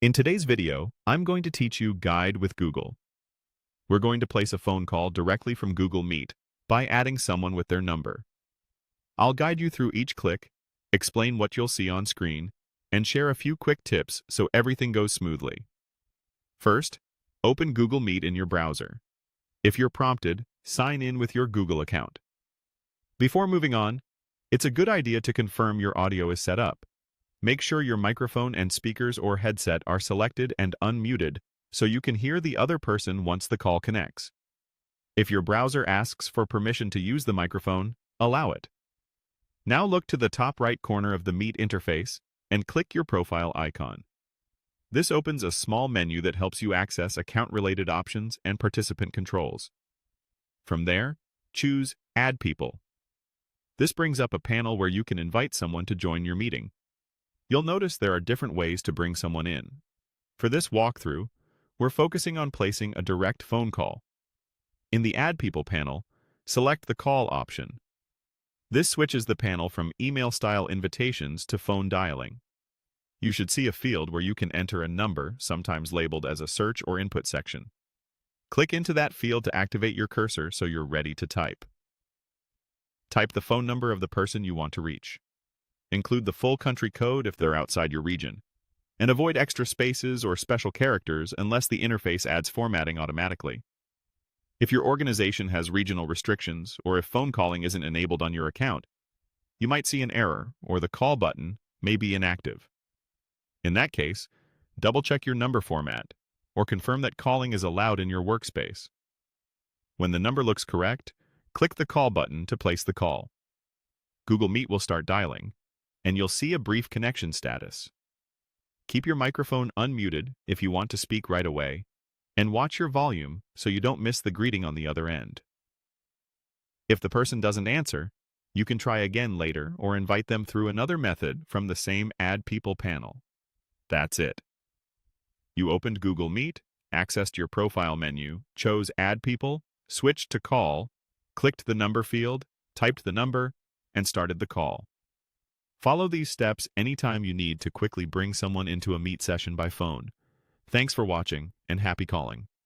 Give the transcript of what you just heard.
In today's video, I'm going to teach you Guide with Google. We're going to place a phone call directly from Google Meet by adding someone with their number. I'll guide you through each click, explain what you'll see on screen, and share a few quick tips so everything goes smoothly. First, open Google Meet in your browser. If you're prompted, sign in with your Google account. Before moving on, it's a good idea to confirm your audio is set up. Make sure your microphone and speakers or headset are selected and unmuted so you can hear the other person once the call connects. If your browser asks for permission to use the microphone, allow it. Now look to the top right corner of the Meet interface and click your profile icon. This opens a small menu that helps you access account-related options and participant controls. From there, choose Add People. This brings up a panel where you can invite someone to join your meeting. You'll notice there are different ways to bring someone in. For this walkthrough, we're focusing on placing a direct phone call. In the Add People panel, select the Call option. This switches the panel from email-style invitations to phone dialing. You should see a field where you can enter a number, sometimes labeled as a search or input section. Click into that field to activate your cursor so you're ready to type. Type the phone number of the person you want to reach. Include the full country code if they're outside your region, and avoid extra spaces or special characters unless the interface adds formatting automatically. If your organization has regional restrictions or if phone calling isn't enabled on your account, you might see an error or the call button may be inactive. In that case, double-check your number format or confirm that calling is allowed in your workspace. When the number looks correct, click the Call button to place the call. Google Meet will start dialing, and you'll see a brief connection status. Keep your microphone unmuted if you want to speak right away, and watch your volume so you don't miss the greeting on the other end. If the person doesn't answer, you can try again later or invite them through another method from the same Add People panel. That's it. You opened Google Meet, accessed your profile menu, chose Add People, switched to Call, clicked the number field, typed the number, and started the call. Follow these steps anytime you need to quickly bring someone into a Meet session by phone. Thanks for watching, and happy calling.